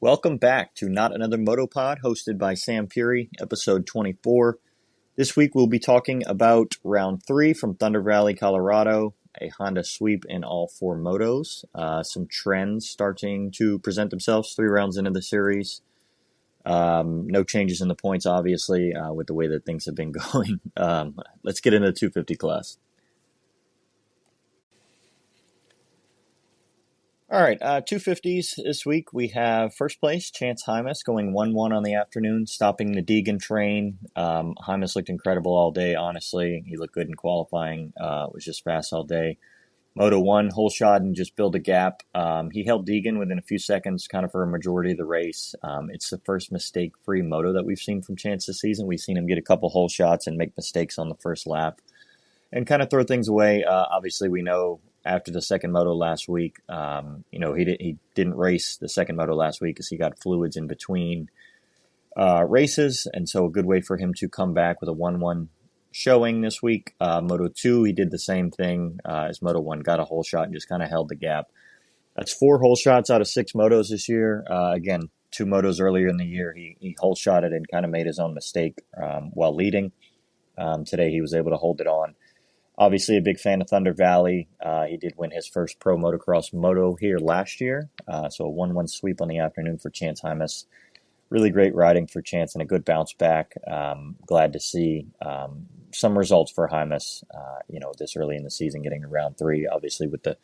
Welcome back to Not Another Moto Pod, hosted by Sam Puri, episode 24. This week we'll be talking about round 3 from Thunder Valley, Colorado, a Honda sweep in all 4 motos. Some trends starting to present themselves 3 rounds into the series. No changes in the points, obviously, with the way that things have been going. Let's get into the 250 class. All right, 250s this week. We have first place, Chance Hymas, going 1-1 on the afternoon, stopping the Deegan train. Hymas looked incredible all day, honestly. He looked good in qualifying. Was just fast all day. Moto 1, whole shot and just build a gap. He held Deegan within a few seconds, kind of for a majority of the race. It's the first mistake-free moto that we've seen from Chance this season. We've seen him get a couple whole shots and make mistakes on the first lap and kind of throw things away. Obviously, we know after the second moto last week, he didn't race the second moto last week because he got fluids in between races, and so a good way for him to come back with a 1-1 showing this week. Moto 2, he did the same thing as Moto 1, got a whole shot and just kind of held the gap. That's 4 whole shots out of 6 motos this year. Again, 2 motos earlier in the year, he whole shotted and kind of made his own mistake while leading. Today, he was able to hold it on. Obviously, a big fan of Thunder Valley. He did win his first pro motocross moto here last year. So a 1-1 sweep on the afternoon for Chance Hymas. Really great riding for Chance and a good bounce back. Glad to see some results for Hymas, this early in the season, getting to round 3, obviously with the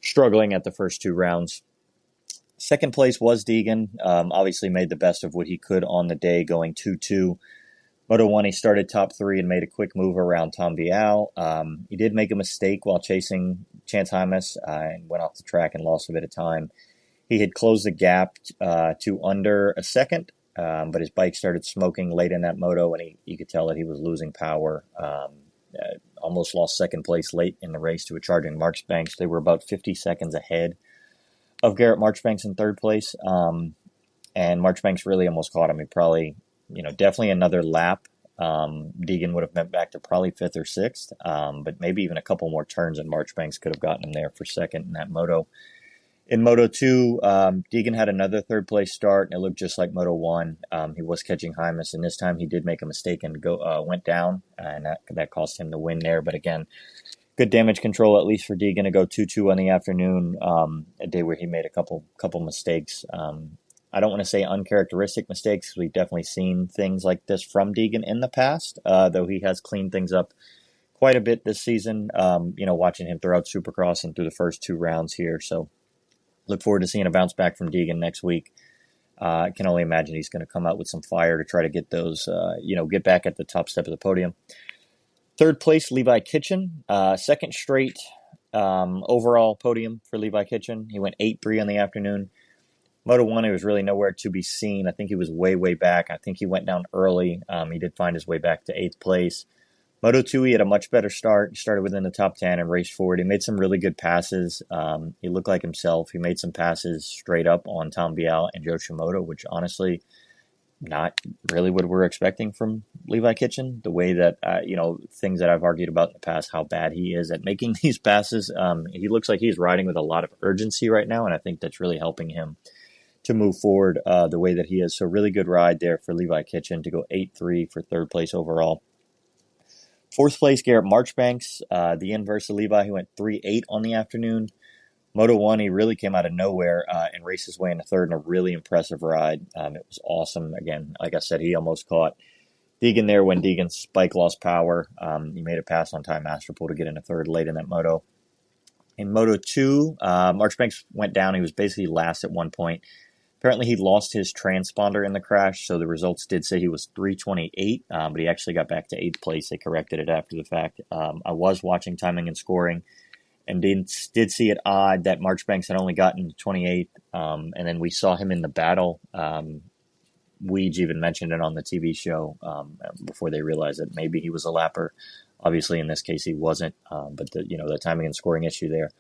struggling at the first 2 rounds. Second place was Deegan. Obviously made the best of what he could on the day, going 2-2. Moto 1, he started top 3 and made a quick move around Tom Vial. He did make a mistake while chasing Chance Hymas and went off the track and lost a bit of time. He had closed the gap to under a second, but his bike started smoking late in that moto, and you could tell that he was losing power. Almost lost second place late in the race to a charging Marchbanks. They were about 50 seconds ahead of Garrett Marchbanks in third place, and Marchbanks really almost caught him. He probably... definitely another lap. Deegan would have been back to probably 5th or 6th, but maybe even a couple more turns and Marchbanks could have gotten him there for second in that moto. In Moto 2, Deegan had another third place start, and it looked just like Moto 1. He was catching Hymas, and this time he did make a mistake and went down, and that cost him the win there. But again, good damage control, at least for Deegan, to go 2-2 on the afternoon, a day where he made a couple mistakes. I don't want to say uncharacteristic mistakes. We've definitely seen things like this from Deegan in the past, though he has cleaned things up quite a bit this season, watching him throughout Supercross and through the first 2 rounds here. So look forward to seeing a bounce back from Deegan next week. I can only imagine he's going to come out with some fire to try to get those, get back at the top step of the podium. Third place, Levi Kitchen. Second straight overall podium for Levi Kitchen. He went 8-3 on the afternoon. Moto 1, he was really nowhere to be seen. I think he was way back. I think he went down early. He did find his way back to 8th place. Moto 2, he had a much better start. He started within the top 10 and raced forward. He made some really good passes. He looked like himself. He made some passes straight up on Tom Vial and Joe Shimoda, which honestly, not really what we're expecting from Levi Kitchen. The way that, things that I've argued about in the past, how bad he is at making these passes. He looks like he's riding with a lot of urgency right now, and I think that's really helping him to move forward the way that he is. So really good ride there for Levi Kitchen to go 8-3 for third place overall. Fourth place, Garrett Marchbanks, the inverse of Levi, who went 3-8 on the afternoon. Moto 1, he really came out of nowhere and raced his way into third in a really impressive ride. It was awesome. Again, like I said, he almost caught Deegan there when Deegan's bike lost power. He made a pass on Ty Masterpool to get into third late in that moto. In Moto 2, Marchbanks went down. He was basically last at one point. Apparently, he lost his transponder in the crash, so the results did say he was 328, but he actually got back to 8th place. They corrected it after the fact. I was watching timing and scoring, and did see it odd that Marchbanks had only gotten to 28th, and then we saw him in the battle. Weege even mentioned it on the TV show before they realized that maybe he was a lapper. Obviously, in this case, he wasn't, but the timing and scoring issue there.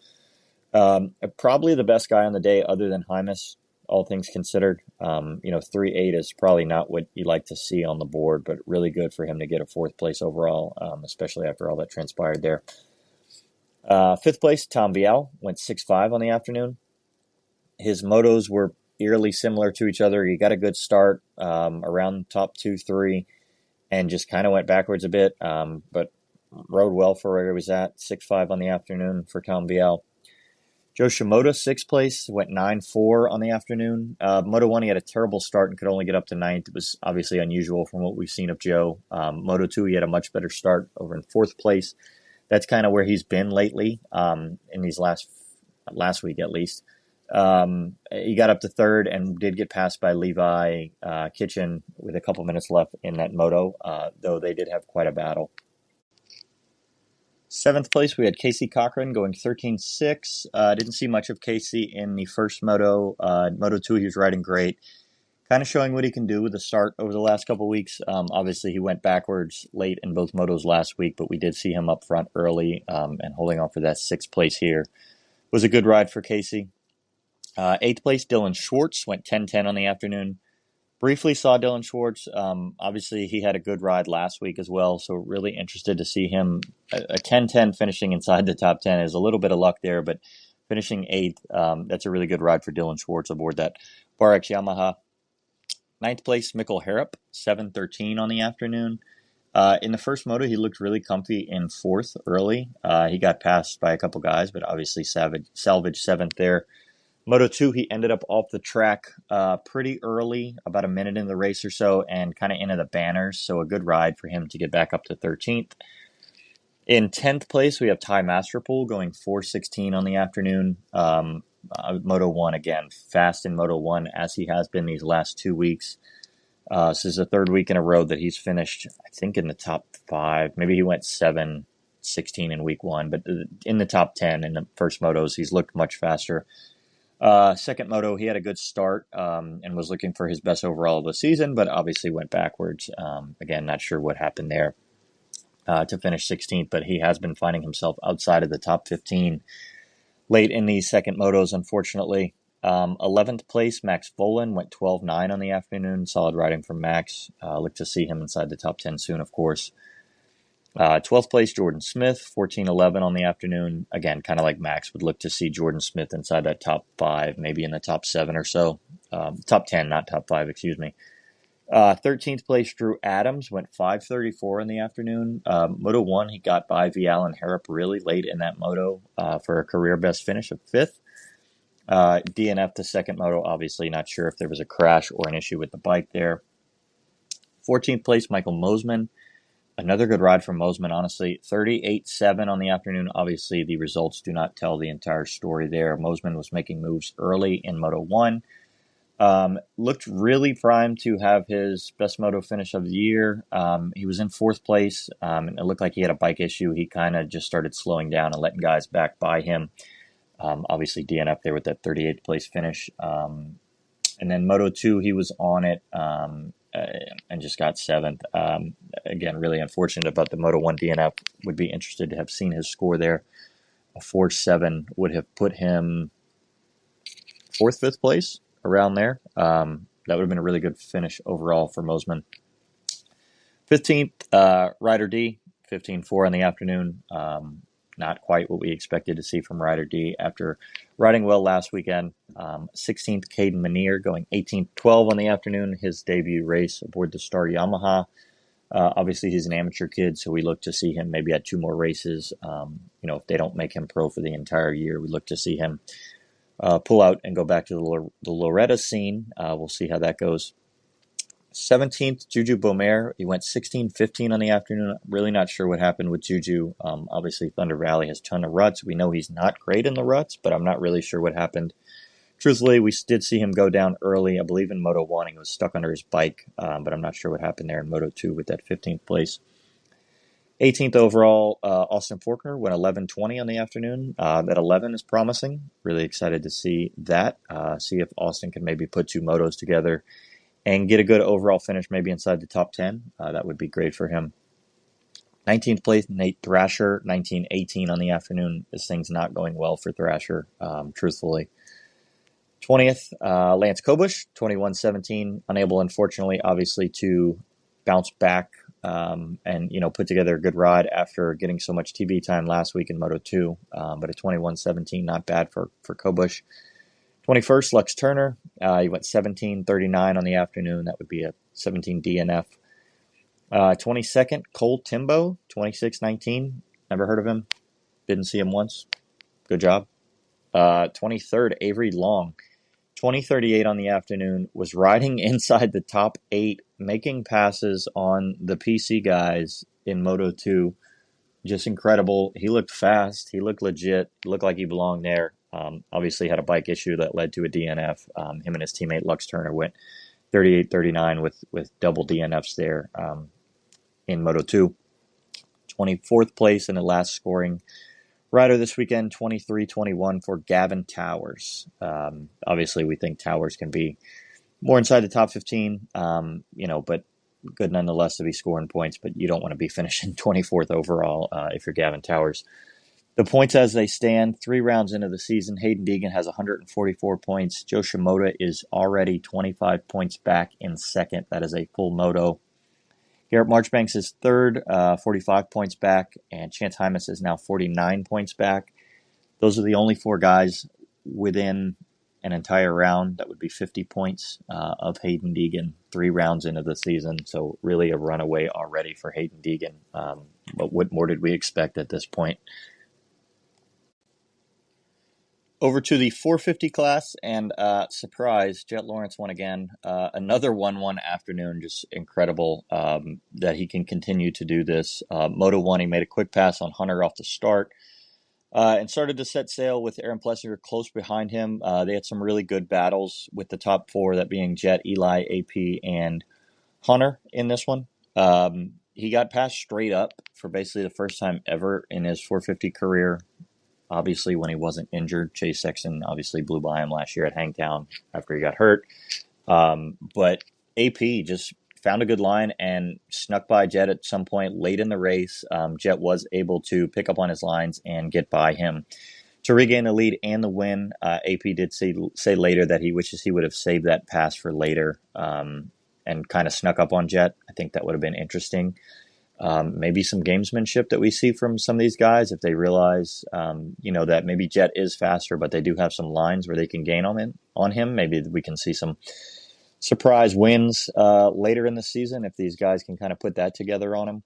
Probably the best guy on the day other than Hymas, all things considered. 3-8 is probably not what you like to see on the board, but really good for him to get a 4th place overall, especially after all that transpired there. 5th place, Tom Vial, went 6-5 on the afternoon. His motos were eerily similar to each other. He got a good start around top 2, 3, and just kind of went backwards a bit, but rode well for where he was at. 6.5 on the afternoon for Tom Vial. Joe Shimoda, 6th place, went 9.4 on the afternoon. Moto 1, he had a terrible start and could only get up to 9th. It was obviously unusual from what we've seen of Joe. Moto 2, he had a much better start over in 4th place. That's kind of where he's been lately, in these last week at least. He got up to 3rd and did get passed by Levi Kitchen with a couple minutes left in that moto, though they did have quite a battle. 7th place, we had Casey Cochran going 13.6. Didn't see much of Casey in the first moto. Moto 2, he was riding great. Kind of showing what he can do with the start over the last couple weeks. Obviously, he went backwards late in both motos last week, but we did see him up front early and holding on for that 6th place here. Was a good ride for Casey. 8th place, Dylan Schwartz went 10.10 on the afternoon. Briefly saw Dylan Schwartz. Obviously, he had a good ride last week as well, so really interested to see him. A 10.10 finishing inside the top 10 is a little bit of luck there, but finishing 8th, that's a really good ride for Dylan Schwartz aboard that Bar-X Yamaha. 9th place, Mikkel Harrop, 7.13 on the afternoon. In the first moto, he looked really comfy in 4th early. He got passed by a couple guys, but obviously salvaged 7th there. Moto 2, he ended up off the track pretty early, about a minute in the race or so, and kind of into the banners, so a good ride for him to get back up to 13th. In 10th place, we have Ty Masterpool going 4.16 on the afternoon. Moto 1, again, fast in Moto 1, as he has been these last 2 weeks. This is the 3rd week in a row that he's finished, I think, in the top 5. Maybe he went 7.16 in week 1, but in the top 10 in the first motos, he's looked much faster. Second moto, he had a good start and was looking for his best overall of the season, but obviously went backwards. Again, not sure what happened there to finish 16th, but he has been finding himself outside of the top 15 late in these second motos, unfortunately. 11th place, Max Volan went 12.9 on the afternoon. Solid riding from Max. Look to see him inside the top 10 soon, of course. 12th place, Jordan Smith, 14.11 on the afternoon. Again, kind of like Max, would look to see Jordan Smith inside that top 5, maybe in the top 7 or so. Top 10, not top 5, excuse me. 13th place, Drew Adams, went 5.34 in the afternoon. Moto 1, he got by Vial and Harrop really late in that moto for a career best finish of 5th. DNF the second moto, obviously not sure if there was a crash or an issue with the bike there. 14th place, Michael Mosman. Another good ride from Mosman, honestly. 38.7 on the afternoon. Obviously, the results do not tell the entire story there. Mosman was making moves early in Moto 1. Looked really primed to have his best moto finish of the year. He was in 4th place, and it looked like he had a bike issue. He kind of just started slowing down and letting guys back by him. Obviously, DNF there with that 38th place finish. And then Moto 2, he was on it. And just got 7th. Again, really unfortunate about the Moto 1 DNF. Would be interested to have seen his score there. A 4.7 would have put him 4th, 5th place, around there. That would have been a really good finish overall for Mosman. 15th, Ryder D, 15.4 in the afternoon. Not quite what we expected to see from Ryder D after riding well last weekend. 16th, Caden Minear going 18.12 on the afternoon, his debut race aboard the Star Yamaha. Obviously, he's an amateur kid, so we look to see him maybe at 2 more races. If they don't make him pro for the entire year, we look to see him pull out and go back to the Loretta scene. We'll see how that goes. 17th, Juju Beaumer. He went 16.15 on the afternoon. Really not sure what happened with Juju. Obviously, Thunder Valley has a ton of ruts. We know he's not great in the ruts, but I'm not really sure what happened. Truthfully, we did see him go down early. I believe in Moto 1, he was stuck under his bike, but I'm not sure what happened there in Moto 2 with that 15th place. 18th overall, Austin Faulkner went 11.20 on the afternoon. That 11 is promising. Really excited to see that. See if Austin can maybe put 2 motos together and get a good overall finish, maybe inside the top 10. That would be great for him. 19th place, Nate Thrasher, 19.18 on the afternoon. This thing's not going well for Thrasher, truthfully. 20th, Lance Kobush, 21.17. Unable, unfortunately, obviously, to bounce back and put together a good ride after getting so much TV time last week in Moto 2. But a 21.17, not bad for Kobush. 21st, Lux Turner. He went 17:39 on the afternoon. That would be a 17 DNF. 22nd, Cole Timbo, 26:19. Never heard of him. Didn't see him once. Good job. 23rd, Avery Long, 20:38 on the afternoon. Was riding inside the top 8, making passes on the PC guys in Moto 2. Just incredible. He looked fast. He looked legit. Looked like he belonged there. Obviously had a bike issue that led to a DNF. Him and his teammate Lux Turner went 38:39 with double DNFs there in Moto 2. 24th place in the last scoring rider this weekend, 23:21 for Gavin Towers. Obviously, we think Towers can be more inside the top 15, but good nonetheless to be scoring points, but you don't want to be finishing 24th overall if you're Gavin Towers. The points as they stand, 3 rounds into the season, Hayden Deegan has 144 points. Joe Shimoda is already 25 points back in second. That is a full moto. Garrett Marchbanks is third, 45 points back, and Chance Hymas is now 49 points back. Those are the only 4 guys within an entire round. That would be 50 points of Hayden Deegan 3 rounds into the season. So really a runaway already for Hayden Deegan. But what more did we expect at this point? Over to the 450 class, and surprise, Jet Lawrence won again. Another 1-1 afternoon, just incredible that he can continue to do this. Moto 1, he made a quick pass on Hunter off the start and started to set sail with Aaron Plessinger close behind him. They had some really good battles with the top 4, that being Jet, Eli, AP, and Hunter in this one. He got passed straight up for basically the first time ever in his 450 career. Obviously, when he wasn't injured, Chase Sexton obviously blew by him last year at Hangtown after he got hurt. But AP just found a good line and snuck by Jet at some point late in the race. Jet was able to pick up on his lines and get by him to regain the lead and the win. AP did say later that he wishes he would have saved that pass for later and kind of snuck up on Jet. I think that would have been interesting. Maybe some gamesmanship that we see from some of these guys if they realize, that maybe Jet is faster, but they do have some lines where they can gain on him. Maybe we can see some surprise wins later in the season if these guys can kind of put that together on him.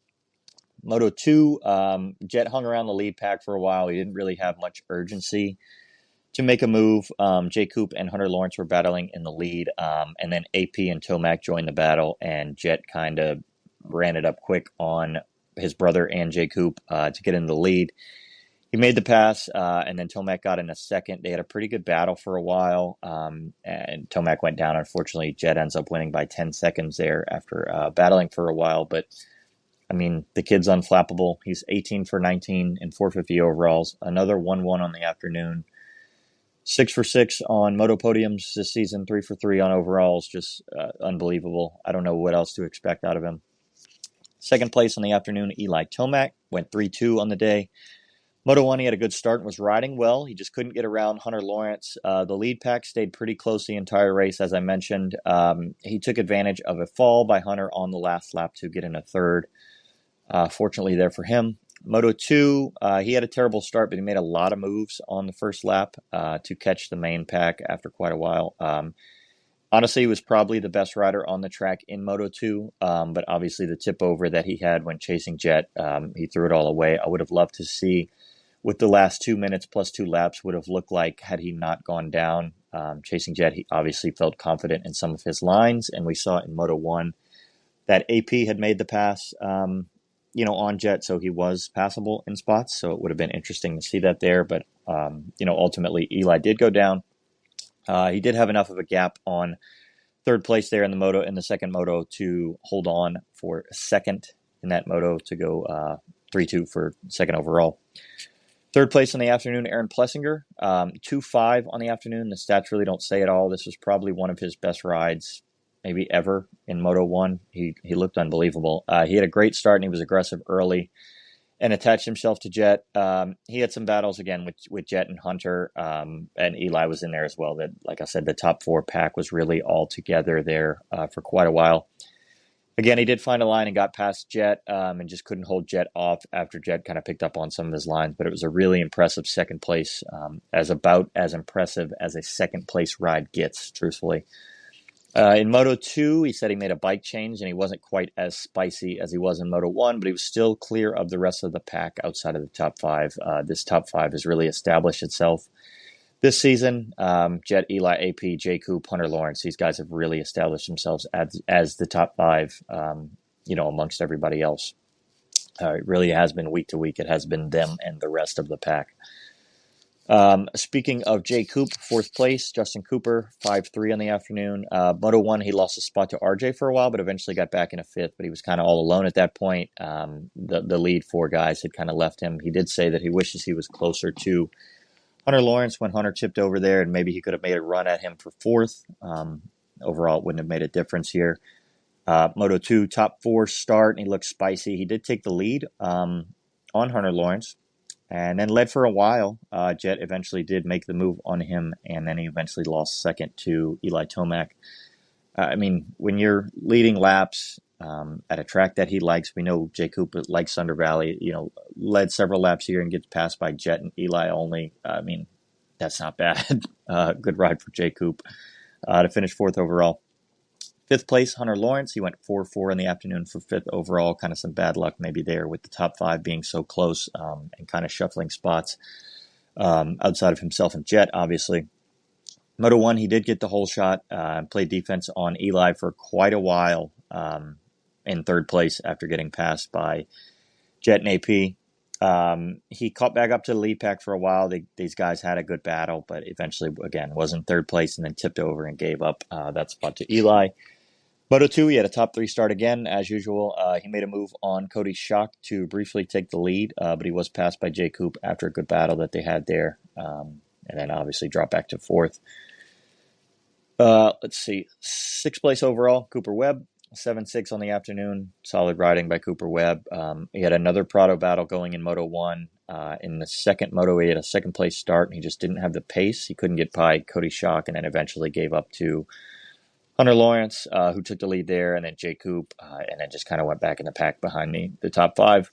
Moto 2, Jet hung around the lead pack for a while. He didn't really have much urgency to make a move. Jay Coop and Hunter Lawrence were battling in the lead, and then AP and Tomac joined the battle, and Jet kind of ran it up quick on his brother and Jay Coop to get in the lead. He made the pass, and then Tomac got in a second. They had a pretty good battle for a while, and Tomac went down. Unfortunately, Jet ends up winning by 10 seconds there after battling for a while. But, I mean, the kid's unflappable. He's 18 for 19 in 450 overalls. Another 1-1 on the afternoon. 6 for 6 on moto podiums this season. 3 for 3 on overalls. Just unbelievable. I don't know what else to expect out of him. Second place on the afternoon, Eli Tomac, went 3-2 on the day. Moto 1, he had a good start and was riding well. He just couldn't get around Hunter Lawrence. The lead pack stayed pretty close the entire race, as I mentioned. He took advantage of a fall by Hunter on the last lap to get in a third. Fortunately there for him. Moto 2, he had a terrible start, but he made a lot of moves on the first lap to catch the main pack after quite a while. Honestly, he was probably the best rider on the track in Moto 2, but obviously the tip over that he had when chasing Jet, he threw it all away. I would have loved to see what the last 2 minutes plus 2 laps would have looked like had he not gone down. Chasing Jet, he obviously felt confident in some of his lines, and we saw in Moto 1 that AP had made the pass, on Jet, so he was passable in spots, so it would have been interesting to see that there, but, ultimately Eli did go down. He did have enough of a gap on third place there in the second moto to hold on for second in that moto to go 3-2 for second overall. Third place in the afternoon, Aaron Plessinger, 2-5 on the afternoon. The stats really don't say it all. This was probably one of his best rides, maybe ever, in Moto 1. He looked unbelievable. He had a great start and he was aggressive early and attached himself to Jet. He had some battles again with Jet and Hunter, and Eli was in there as well. That, like I said, the top 4 pack was really all together there for quite a while. Again, he did find a line and got past Jet, and just couldn't hold Jet off after Jet kind of picked up on some of his lines. But it was a really impressive second place, as about as impressive as a second place ride gets, truthfully. In Moto 2, he said he made a bike change and he wasn't quite as spicy as he was in Moto 1, but he was still clear of the rest of the pack outside of the top five. This top five has really established itself this season. Jet, Eli, AP, J. Coop, Hunter Lawrence, these guys have really established themselves as the top five, amongst everybody else. It really has been week to week. It has been them and the rest of the pack. Speaking of J. Coop, fourth place, Justin Cooper, 5-3 on the afternoon. Moto 1, he lost a spot to RJ for a while, but eventually got back in a fifth, but he was kind of all alone at that point. The lead four guys had kind of left him. He did say that he wishes he was closer to Hunter Lawrence when Hunter tipped over there, and maybe he could have made a run at him for fourth. Overall, it wouldn't have made a difference here. Moto 2, top four start, and he looked spicy. He did take the lead on Hunter Lawrence, and then led for a while. Jet eventually did make the move on him, and then he eventually lost second to Eli Tomac. When you're leading laps at a track that he likes, we know J. Cooper likes Thunder Valley, led several laps here and gets passed by Jet and Eli only. That's not bad. Good ride for J. Coop to finish fourth overall. Fifth place, Hunter Lawrence. He went 4-4 in the afternoon for fifth overall. Kind of some bad luck maybe there with the top five being so close, and kind of shuffling spots outside of himself and Jet, obviously. Moto 1, he did get the whole shot and played defense on Eli for quite a while in third place after getting passed by Jet and AP. He caught back up to the lead pack for a while. These guys had a good battle, but eventually, again, was in third place and then tipped over and gave up that spot to Eli. Moto 2, he had a top three start again, as usual. He made a move on Cody Schock to briefly take the lead, but he was passed by J. Coop after a good battle that they had there, and then obviously dropped back to fourth. Let's see, sixth place overall, Cooper Webb, 7-6 on the afternoon. Solid riding by Cooper Webb. He had another Prado battle going in Moto 1. In the second Moto, he had a second place start, and he just didn't have the pace. He couldn't get by Cody Schock, and then eventually gave up to Hunter Lawrence, who took the lead there, and then J. Coop, and then just kind of went back in the pack behind the top five.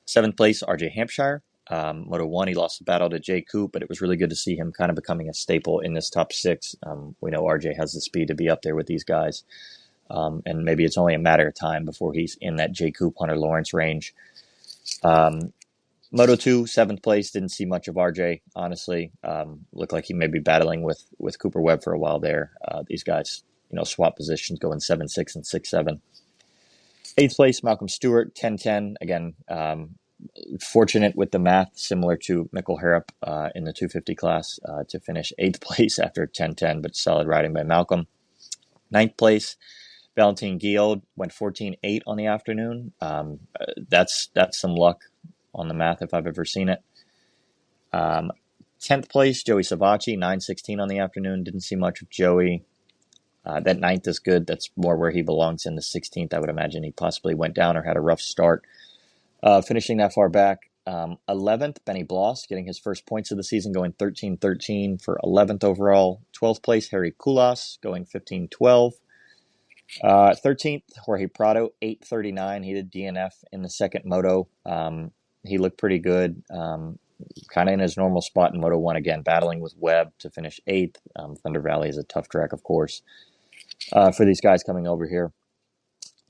Seventh place, RJ Hampshire. Moto 1, he lost the battle to J. Coop, but it was really good to see him kind of becoming a staple in this top six. We know RJ has the speed to be up there with these guys, and maybe it's only a matter of time before he's in that J. Coop, Hunter Lawrence range. Moto 2, seventh place, didn't see much of RJ, honestly. Looked like he may be battling with Cooper Webb for a while there. These guys, swap positions, going 7-6 and 6-7. Eighth place, Malcolm Stewart, 10-10. Again, fortunate with the math, similar to Mikkel Harrop in the 250 class, to finish eighth place after 10-10, but solid riding by Malcolm. Ninth place, Valentin Guillaud, went 14-8 on the afternoon. That's some luck on the math if I've ever seen it. 10th place, Joey Savacci, 9-16 on the afternoon. Didn't see much of Joey. That ninth is good. That's more where he belongs in the 16th. I would imagine he possibly went down or had a rough start. Finishing that far back. 11th, Benny Bloss, getting his first points of the season, going 13-13 for 11th overall. 12th place, Harry Kulas, going 15-12. 13th, Jorge Prado, 8:39. He did DNF in the second moto. He looked pretty good, kind of in his normal spot in Moto 1 again, battling with Webb to finish 8th. Thunder Valley is a tough track, of course, for these guys coming over here.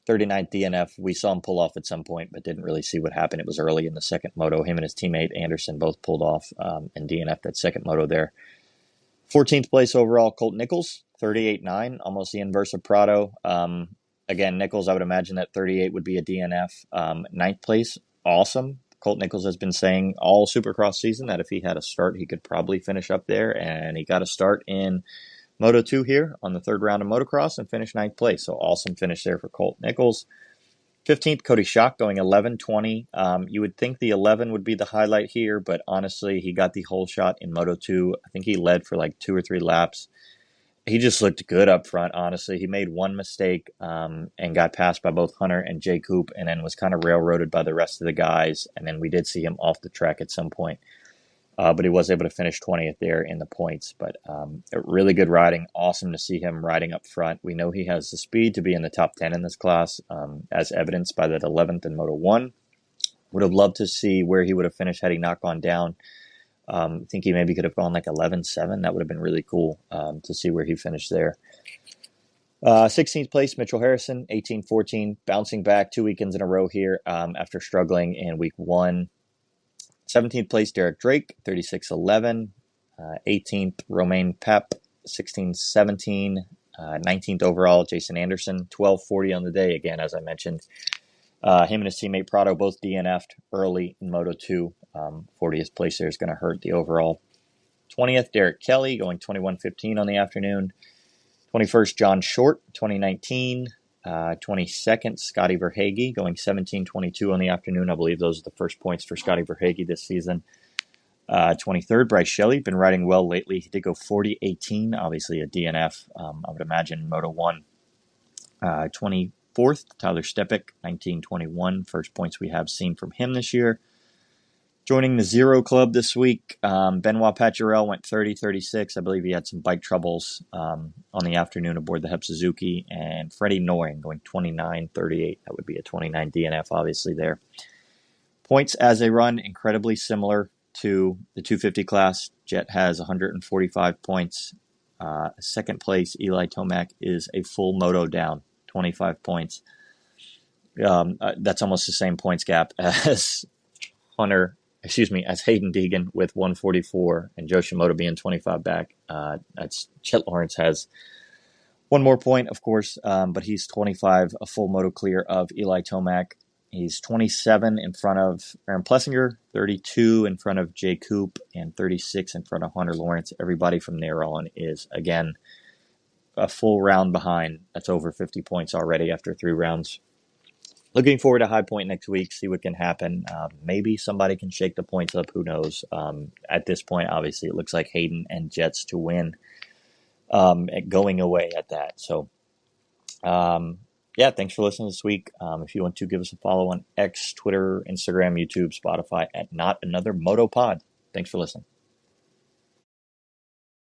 39th DNF, we saw him pull off at some point, but didn't really see what happened. It was early in the second moto. Him and his teammate Anderson both pulled off and DNF'd that second moto there. 14th place overall, Colt Nichols, 38.9, almost the inverse of Prado. Again, Nichols, I would imagine that 38 would be a DNF. 9th place, awesome. Colt Nichols has been saying all Supercross season that if he had a start, he could probably finish up there, and he got a start in Moto 2 here on the third round of Motocross and finished 9th place. So awesome finish there for Colt Nichols. 15th, Cody Schock, going 11:20. You would think the 11 would be the highlight here, but honestly, he got the whole shot in Moto 2. I think he led for like 2 or 3 laps. He just looked good up front, honestly. He made one mistake and got passed by both Hunter and J. Coop, and then was kind of railroaded by the rest of the guys. And then we did see him off the track at some point. but he was able to finish 20th there in the points. But really good riding. Awesome to see him riding up front. We know he has the speed to be in the top 10 in this class, as evidenced by that 11th in Moto 1. Would have loved to see where he would have finished had he not gone down. I think he maybe could have gone like 11-7. That would have been really cool to see where he finished there. 16th place, Mitchell Harrison, 18-14, bouncing back 2 weekends in a row here after struggling in week 1. 17th place, Derek Drake, 36-11. 18th, Romain Pep, 16-17. 19th overall, Jason Anderson, 12-40 on the day. Again, as I mentioned, him and his teammate Prado both DNF'd early in Moto 2. 40th place there is going to hurt the overall. 20th, Derek Kelly, going 21-15 on the afternoon. 21st, John Short, 2019. 22nd, Scotty Verhage, going 17-22 on the afternoon. I believe those are the first points for Scotty Verhage this season. 23rd, Bryce Shelley, been riding well lately. He did go 40-18, obviously a DNF, I would imagine, Moto 1. 24th, Tyler Stepik, 19-21, first points we have seen from him this year. Joining the Zero Club this week, Benoit Paturel went 30-36. I believe he had some bike troubles on the afternoon aboard the Hep Suzuki. And Freddie Noring going 29-38. That would be a 29 DNF, obviously, there. Points as they run, incredibly similar to the 250 class. Jet has 145 points. Second place, Eli Tomac is a full moto down, 25 points. That's almost the same points gap as Hayden Deegan with 144 and Joe Shimoda being 25 back. That's Chet Lawrence has one more point, of course, but he's 25, a full moto clear of Eli Tomac. He's 27 in front of Aaron Plessinger, 32 in front of Jay Coop, and 36 in front of Hunter Lawrence. Everybody from there on is, again, a full round behind. That's over 50 points already after 3 rounds. Looking forward to High Point next week, see what can happen. Maybe somebody can shake the points up. Who knows? At this point, obviously, it looks like Hayden and Jets to win going away at that. So, thanks for listening this week. If you want to give us a follow on X, Twitter, Instagram, YouTube, Spotify at Not Another Moto Pod. Thanks for listening.